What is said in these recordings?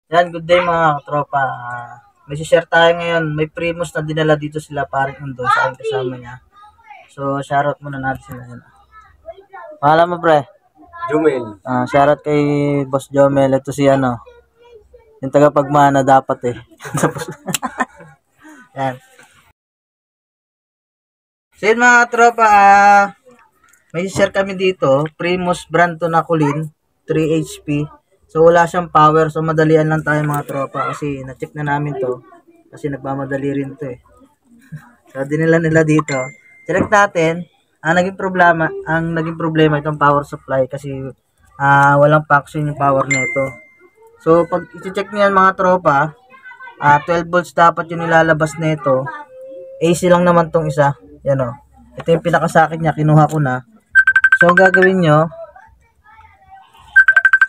Yan, good day mga tropa. May share tayo ngayon. May Primus na dinala dito sila paring mundo sa aking kasama niya. So, shoutout muna natin sila. Yan. Pangalan mo, pre? Jumel. Shoutout kay Boss Jomel. Ito si ano, yung tagapagmana dapat eh. Yan. So, yun mga tropa, may share kami dito. Primus brand to na Kulin, 3 HP. So, wala siyang power. So, madalian lang tayo mga tropa kasi na-check na namin to. Kasi nagmamadali rin to eh. So, dinala nila dito. Check natin. Ang naging problema itong power supply kasi walang function yung power nito. So, pag i-check niyan mga tropa, 12 volts dapat yung nilalabas nito. AC lang naman tong isa. Yan o. Ito yung pinakasakit niya. Kinuha ko na. So, ang gagawin nyo,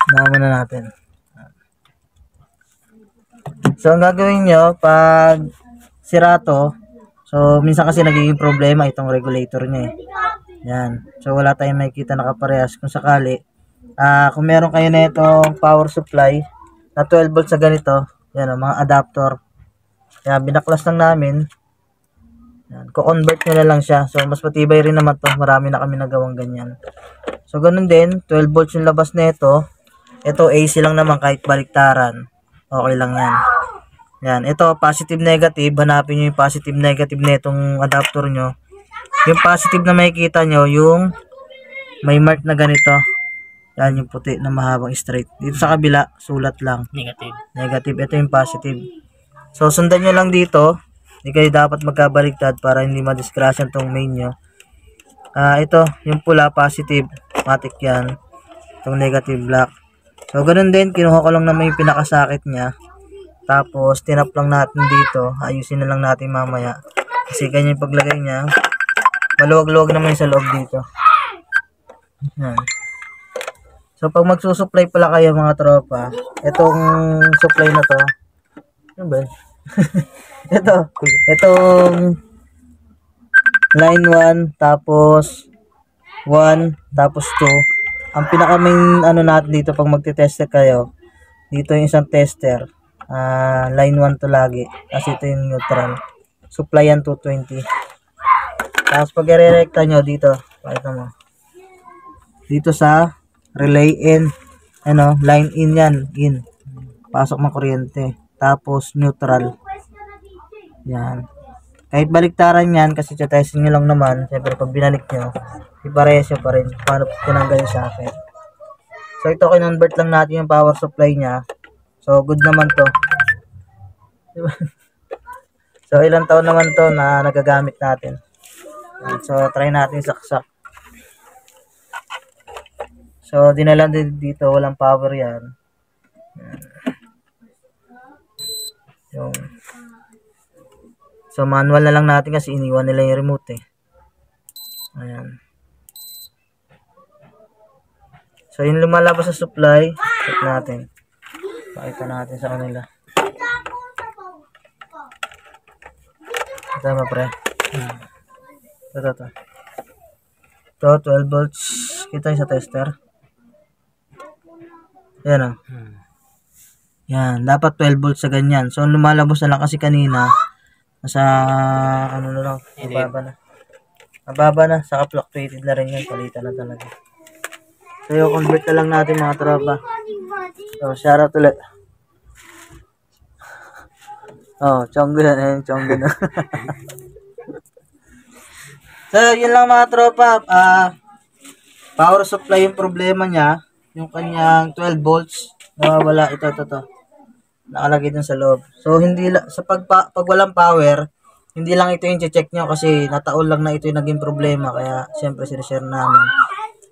naman na natin. So, ang gagawin nyo, pag sira to, so, minsan kasi nagiging problema itong regulator niya eh. Yan. So, wala tayong makikita nakaparehas. Kung sakali, kung meron kayo na itong power supply na 12 volts sa ganito, yan o, mga adapter. Yan, binaklas lang namin. Yan, ko-convert nyo na lang siya. So, mas matibay rin naman to. Marami na kami nagawang ganyan. So, ganun din, 12 volts yung labas nito. Ito, AC lang naman kahit baliktaran. Okay lang yan. Yan, ito, positive negative. Hanapin nyo yung positive negative na itong adapter nyo. Yung positive na makikita nyo, yung may mark na ganito. Yan, yung puti na mahabang straight. Dito sa kabila, sulat lang. Negative. Negative, ito yung positive. So, sundan nyo lang dito. Hindi kayo dapat magkabaliktad para hindi madiskrasyan tong main nyo. Ito, yung pula, positive. Matic yan. Itong negative, black. So, ganun din. Kinuha ko lang naman yung pinakasakit niya. Tapos, tinap lang natin dito. Ayusin na lang natin mamaya. Kasi ganyan yung paglagay niya. Maluwag-luwag naman yung sa loob dito. Yan. So, pag magsusupply pala kayo mga tropa, itong supply na to, ano ba? Itong line 1, tapos 1, tapos 2. Ang pinaka-main ano natin dito pag magte-tester kayo, dito yung isang tester. Line 1 to lagi. Kasi ito yung neutral. Supply yan 220. Tapos pag i-rerekta nyo dito, pakita mo. Dito sa relay in, line in yan, in. Pasok ng kuryente. Tapos neutral. Yan. Kahit baliktaran yan, kasi testing nyo lang naman, siyempre pag binalik nyo, iparehas pa rin. Paano tinanggal yung socket. So ito, kinonvert lang natin yung power supply nya. So good naman to. So ilang taon naman to na nagagamit natin. So try natin saksak. So dinala din dito, walang power yan. Yung so manual na lang natin kasi iniwan nila yung remote eh. Ayan. So yung lumalabas sa supply, check natin. Pakita natin sa kanila. Tama pre. Ito. Ito 12 volts. Kita yung sa tester. Ayan o. Yan, dapat 12 volts sa ganyan. So lumalabas na lang kasi kanina nasa ano na lang, mababa na, saka fluctuated na rin yan, palitan na talaga. So yung convert na lang natin mga tropa. So shoutout ulit. Chonggo yan, chonggo na. So yun lang mga tropa. Power supply yung problema niya, yung kanyang 12 volts nawawala. Ito nakalagay dun sa loob. So hindi sa pag walang power, hindi lang ito yung check nyo kasi nataon lang na ito yung naging problema, kaya siyempre sinishare namin.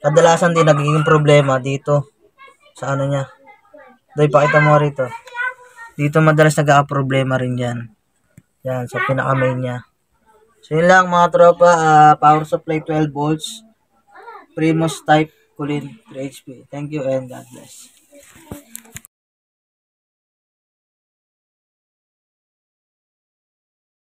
Kadalasan din nagiging problema dito sa ano niya. Doy, pakita mo rito. Dito madalas nagka-problema rin yan. Yan, sa pinaka-main niya. So yun lang mga tropa, power supply 12 volts. Primus type Kulin 3 HP. Thank you and God bless.